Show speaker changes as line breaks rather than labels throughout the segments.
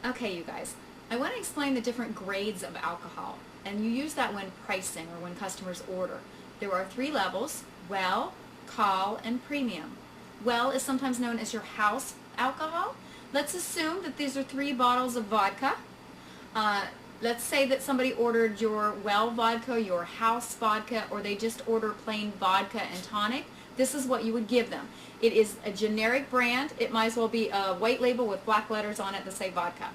Okay, you guys, I want to explain the different grades of alcohol, and you use that when pricing or when customers order. There are 3 levels: well, call, and premium. Well is sometimes known as your house alcohol. Let's assume that these are 3 bottles of vodka. Let's say that somebody ordered your well vodka, your house vodka, or they just order plain vodka and tonic. This is what you would give them. It is a generic brand. It might as well be a white label with black letters on it that say vodka.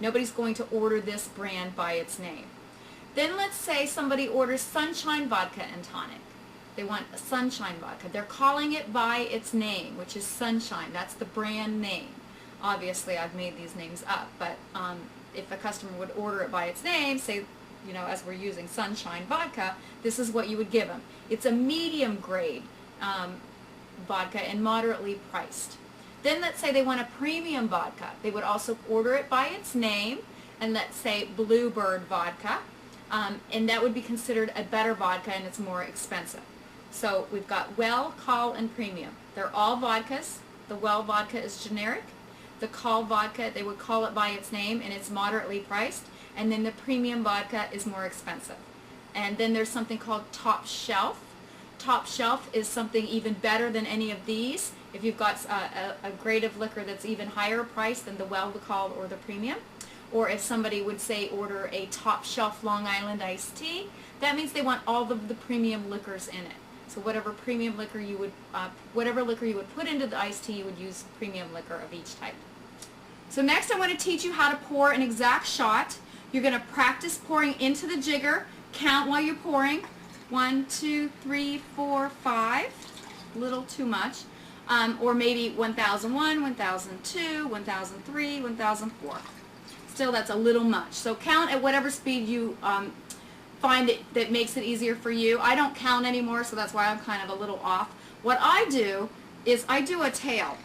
Nobody's going to order this brand by its name. Then let's say somebody orders Sunshine vodka and tonic. They want a Sunshine vodka. They're calling it by its name, which is Sunshine. That's the brand name. Obviously, I've made these names up, but if a customer would order it by its name, say, you know, as we're using Sunshine vodka, this is what you would give them. It's a medium grade vodka and moderately priced. Then let's say they want a premium vodka. They would also order it by its name, and let's say Bluebird vodka, and that would be considered a better vodka, and it's more expensive. So we've got well, call, and premium. They're all vodkas. The well vodka is generic. The call vodka, they would call it by its name, and it's moderately priced. And then the premium vodka is more expensive. And then there's something called top shelf. Top shelf is something even better than any of these. If you've got a grade of liquor that's even higher priced than the well, the call, or the premium. Or if somebody would say order a top shelf Long Island iced tea, that means they want all of the premium liquors in it. So whatever premium liquor you would, whatever liquor you would put into the iced tea, you would use premium liquor of each type. So next I want to teach you how to pour an exact shot. You're going to practice pouring into the jigger. Count while you're pouring. 1, 2, 3, 4, 5. A little too much. Or maybe 1001, 1002, 1003, 1004. Still, that's a little much. So count at whatever speed you find it that makes it easier for you. I don't count anymore, so that's why I'm kind of a little off. What I do is I do a tail.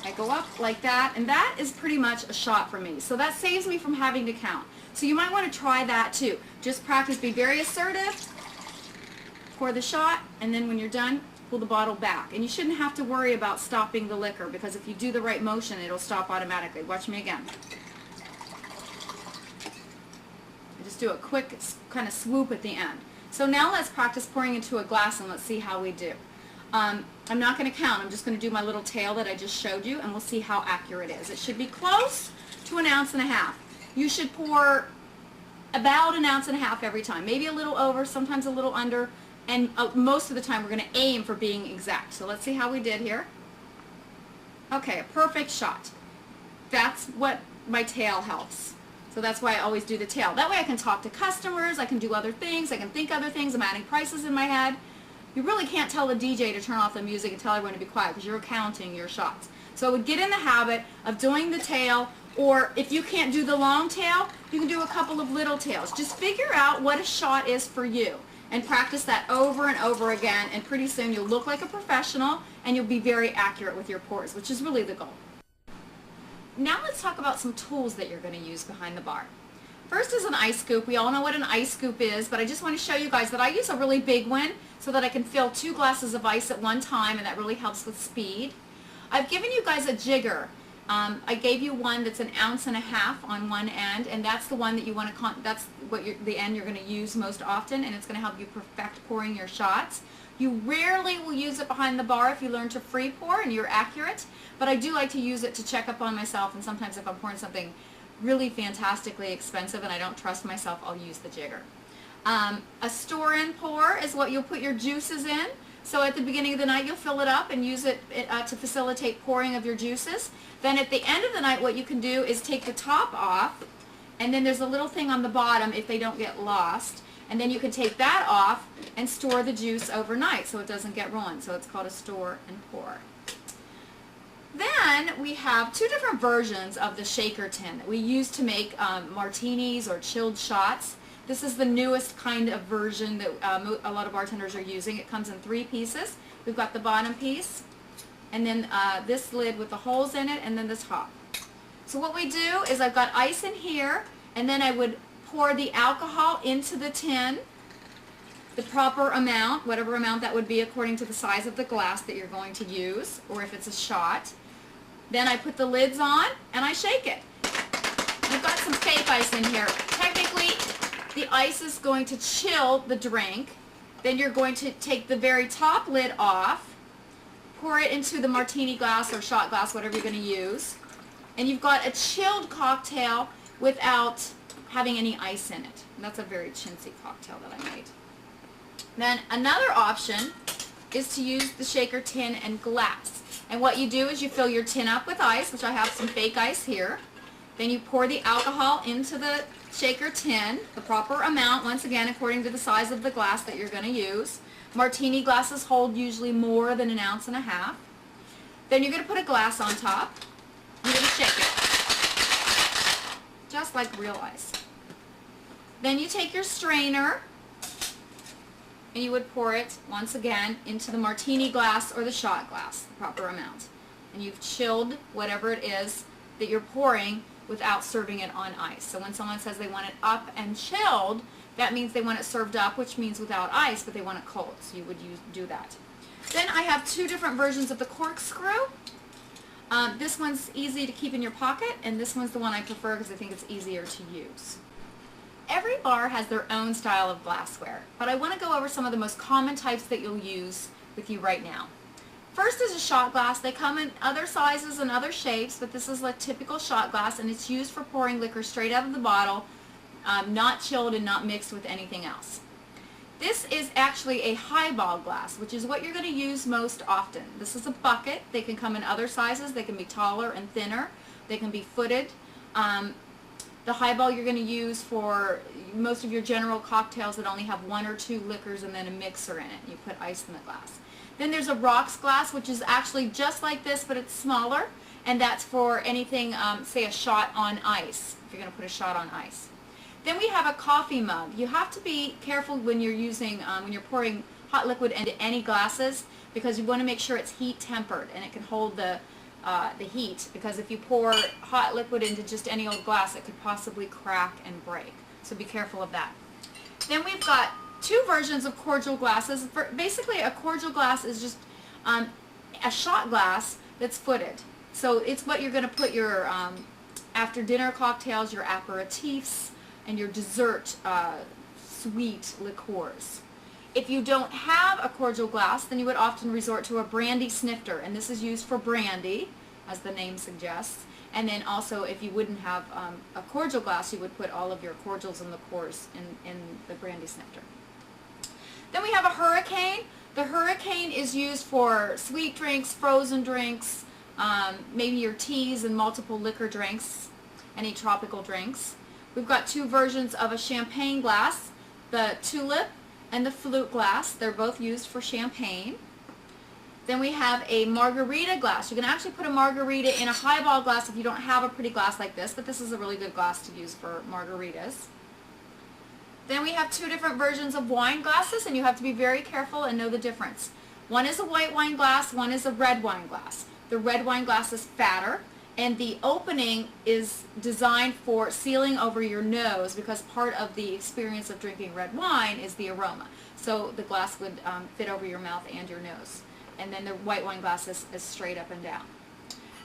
I go up like that, and that is pretty much a shot for me. So that saves me from having to count. So you might want to try that too. Just practice, be very assertive, pour the shot, and then when you're done, pull the bottle back. And you shouldn't have to worry about stopping the liquor, because if you do the right motion, it'll stop automatically. Watch me again. Just do a quick kind of swoop at the end. So now let's practice pouring into a glass, and let's see how we do. I'm not going to count. I'm just going to do my little tail that I just showed you, and we'll see how accurate it is. It should be close to 1.5 ounces. You should pour about 1.5 ounces every time. Maybe a little over, sometimes a little under, and most of the time we're going to aim for being exact. So let's see how we did here. Okay, a perfect shot. That's what my tail helps. So that's why I always do the tail. That way I can talk to customers, I can do other things, I can think other things, I'm adding prices in my head. You really can't tell the DJ to turn off the music and tell everyone to be quiet because you're counting your shots. So I would get in the habit of doing the tail, or if you can't do the long tail, you can do a couple of little tails. Just figure out what a shot is for you and practice that over and over again, and pretty soon you'll look like a professional and you'll be very accurate with your pours, which is really the goal. Now let's talk about some tools that you're going to use behind the bar. First is an ice scoop. We all know what an ice scoop is, but I just want to show you guys that I use a really big one so that I can fill 2 glasses of ice at one time, and that really helps with speed. I've given you guys a jigger. I gave you one that's 1.5 ounces on one end, and that's the one that you want to, that's what the end you're going to use most often, and it's going to help you perfect pouring your shots. You rarely will use it behind the bar if you learn to free pour and you're accurate, but I do like to use it to check up on myself, and sometimes if I'm pouring something really fantastically expensive and I don't trust myself, I'll use the jigger. A store-in pour is what you'll put your juices in. So at the beginning of the night you'll fill it up and use it to facilitate pouring of your juices. Then at the end of the night what you can do is take the top off, and then there's a little thing on the bottom if they don't get lost, and then you can take that off and store the juice overnight so it doesn't get ruined. So it's called a store and pour. Then we have 2 different versions of the shaker tin that we use to make martinis or chilled shots. This is the newest kind of version that a lot of bartenders are using. It comes in 3 pieces. We've got the bottom piece, and then this lid with the holes in it, and then the top. So what we do is I've got ice in here, and then I would pour the alcohol into the tin, the proper amount, whatever amount that would be according to the size of the glass that you're going to use, or if it's a shot. Then I put the lids on and I shake it. some fake ice in here. Technically, the ice is going to chill the drink. Then you're going to take the very top lid off, pour it into the martini glass or shot glass, whatever you're going to use. And you've got a chilled cocktail without having any ice in it. And that's a very chintzy cocktail that I made. Then another option is to use the shaker tin and glass. And what you do is you fill your tin up with ice, which I have some fake ice here. Then you pour the alcohol into the shaker tin, the proper amount, once again, according to the size of the glass that you're going to use. Martini glasses hold usually more than 1.5 ounces. Then you're going to put a glass on top. You're going to shake it, just like real ice. Then you take your strainer, and you would pour it, once again, into the martini glass or the shot glass, the proper amount. And you've chilled whatever it is that you're pouring without serving it on ice. So when someone says they want it up and chilled, that means they want it served up, which means without ice, but they want it cold. So you would do that. Then I have 2 different versions of the corkscrew. This one's easy to keep in your pocket, and this one's the one I prefer because I think it's easier to use. Every bar has their own style of glassware, but I want to go over some of the most common types that you'll use with you right now. First is a shot glass. They come in other sizes and other shapes, but this is a typical shot glass, and it's used for pouring liquor straight out of the bottle, not chilled and not mixed with anything else. This is actually a highball glass, which is what you're going to use most often. This is a bucket. They can come in other sizes. They can be taller and thinner. They can be footed. The highball you're going to use for most of your general cocktails that only have 1 or 2 liquors and then a mixer in it. You put ice in the glass. Then there's a rocks glass, which is actually just like this, but it's smaller, and that's for anything, say a shot on ice, if you're going to put a shot on ice. Then we have a coffee mug. You have to be careful when you're using, when you're pouring hot liquid into any glasses, because you want to make sure it's heat tempered and it can hold the heat, because if you pour hot liquid into just any old glass, it could possibly crack and break. So be careful of that. Then we've got 2 versions of cordial glasses. Basically, a cordial glass is just a shot glass that's footed. So it's what you're going to put your after dinner cocktails, your aperitifs, and your dessert sweet liqueurs. If you don't have a cordial glass, then you would often resort to a brandy snifter, and this is used for brandy, as the name suggests. And then also, if you wouldn't have a cordial glass, you would put all of your cordials and liqueurs in the brandy snifter. Then we have a hurricane. The hurricane is used for sweet drinks, frozen drinks, maybe your teas and multiple liquor drinks, any tropical drinks. We've got 2 versions of a champagne glass, the tulip and the flute glass. They're both used for champagne. Then we have a margarita glass. You can actually put a margarita in a highball glass if you don't have a pretty glass like this, but this is a really good glass to use for margaritas. Then we have 2 different versions of wine glasses, and you have to be very careful and know the difference. One is a white wine glass, one is a red wine glass. The red wine glass is fatter, and the opening is designed for sealing over your nose, because part of the experience of drinking red wine is the aroma. So the glass would fit over your mouth and your nose. And then the white wine glass is straight up and down.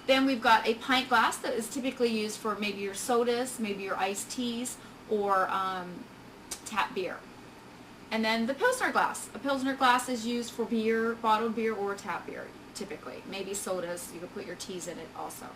Then we've got a pint glass that is typically used for maybe your sodas, maybe your iced teas, or tap beer. And then the Pilsner glass. A Pilsner glass is used for beer, bottled beer, or tap beer, typically. Maybe sodas. You could put your teas in it also.